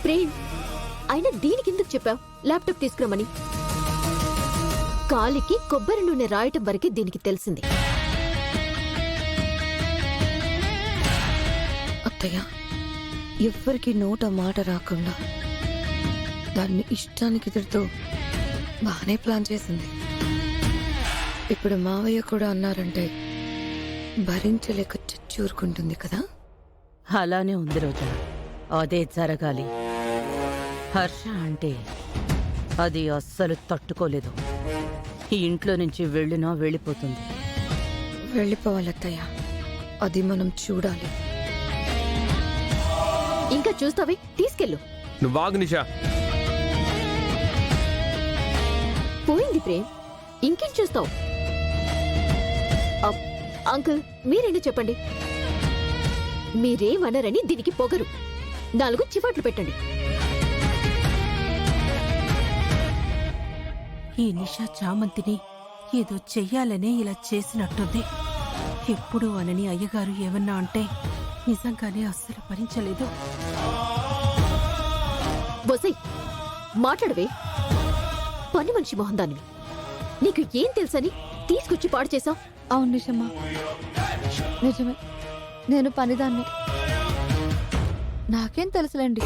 ప్రేమ్, అయినా దీనికి ఎందుకు చెప్పావు ల్యాప్టాప్ తీసుకురమ్మని? కాలికి కొబ్బరి నూనె రాయటం వరకే దీనికి తెలిసింది. అత్తయ్య, ఎవ్వరికి నోట మాట రాకుండా దాన్ని ఇష్టానికి తిడుతూ బాగానే ప్లాన్ చేసింది. ఇప్పుడు మావయ్య కూడా అన్నారంటే భరించలేక చచ్చూరుకుంటుంది కదా. అలానే ఉంది రోజా, అదే జరగాలి. హర్ష అంటే అది అస్సలు తట్టుకోలేదు. ఈ ఇంట్లో నుంచి వెళ్ళినా వెళ్ళిపోతుంది. వెళ్ళిపోవాలి అత్తయ్య, అది మనం చూడాలి. ఇంకా చూస్తావే, తీసుకెళ్ళు. నువ్వు ఆగు నిషా. పోయింది ప్రేమ్, ఇంకేం చూస్తావు? అంకుల్, మీరేంటో చెప్పండి. మీరేమనరని దీనికి పొగరు. 4 చివాట్లు పెట్టండి. ఈ నిషా చామంతిని ఏదో చెయ్యాలనే ఇలా చేసినట్టుంది. ఎప్పుడు అనని అయ్యగారు ఏమన్నా అంటే నిజంగానే అస్సలు భరించలేదు. బొసై, మాట్లాడవే. పని మనిషి మొహందానివి. నీకు ఏం తెలుసని తీసుకొచ్చి పాడు చేశావు? అవును నిజమా, నిజమే. నేను పనిదాన్ని. నాకేం తెలుసులేండి.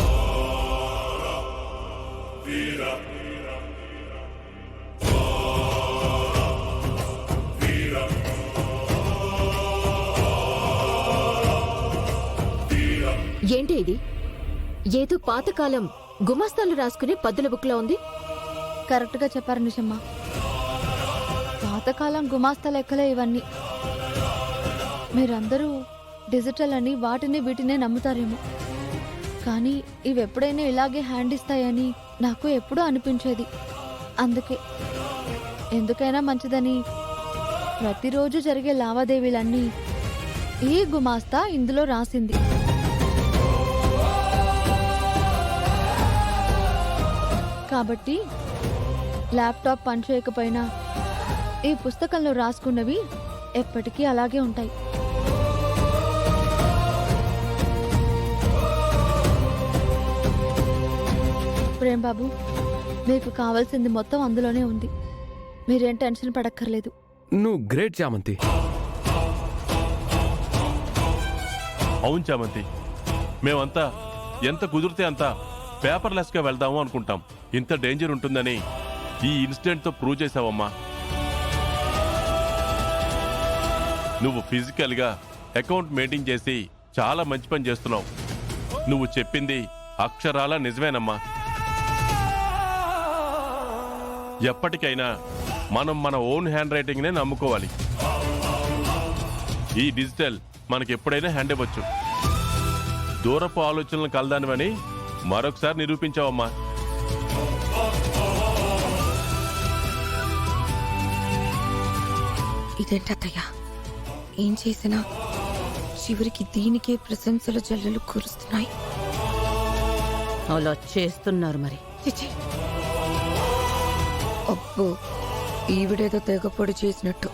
ఏంటి ఇది? ఏదో పాతకాలం గుమాస్తాలు రాసుకునే పద్దుల బుక్లో ఉంది. కరెక్ట్గా చెప్పారు నిజమ్మా. పాతకాలం గుమాస్తా లెక్కలే ఇవన్నీ. మీరందరూ డిజిటల్ అని వాటిని వీటినే నమ్ముతారేమో, కానీ ఇవి ఎప్పుడైనా ఇలాగే హ్యాండ్ ఇస్తాయని నాకు ఎప్పుడూ అనిపించేది. అందుకే ఎందుకైనా మంచిదని ప్రతిరోజు జరిగే లావాదేవీలన్నీ ఈ గుమాస్తా ఇందులో రాసింది. కాబట్టి ల్యాప్టాప్ పనిచేయకపోయినా ఈ పుస్తకంలో రాసుకున్నవి ఎప్పటికీ అలాగే ఉంటాయి. ప్రేమ్ బాబు, మీకు కావాల్సింది మొత్తం అందులోనే ఉంది. మీరేం టెన్షన్ పడక్కర్లేదు. నువ్వు గ్రేట్ చామంతి. అవును చామంతి, మేమంతా ఎంత కుదిరితే అంత పేపర్లెస్ గా వెళ్దాము అనుకుంటాం. ఇంత డేంజర్ ఉంటుందని ఈ ఇన్సిడెంట్ తో ప్రూవ్ చేసావమ్మా. నువ్వు ఫిజికల్ గా అకౌంట్ మెయింటైన్ చేసి చాలా మంచి పని చేస్తున్నావు. నువ్వు చెప్పింది అక్షరాల నిజమేనమ్మా. ఎప్పటికైనా మనం మన ఓన్ హ్యాండ్ రైటింగ్ నే నమ్ముకోవాలి. ఈ డిజిటల్ మనకి ఎప్పుడైనా హ్యాండ్ ఇవ్వచ్చు. దూరపు ఆలోచనలు కలదానివని మరొకసారి నిరూపించావమ్మా. ఇదేంటత్తయ్య, ఏం చేసినా చివరికి దీనికే ప్రశంసల జల్లులు కురుస్తున్నాయి. అలా చేస్తున్నారు మరి. అబ్బో, ఈవిడేదో తెగపొడి చేసినట్టు.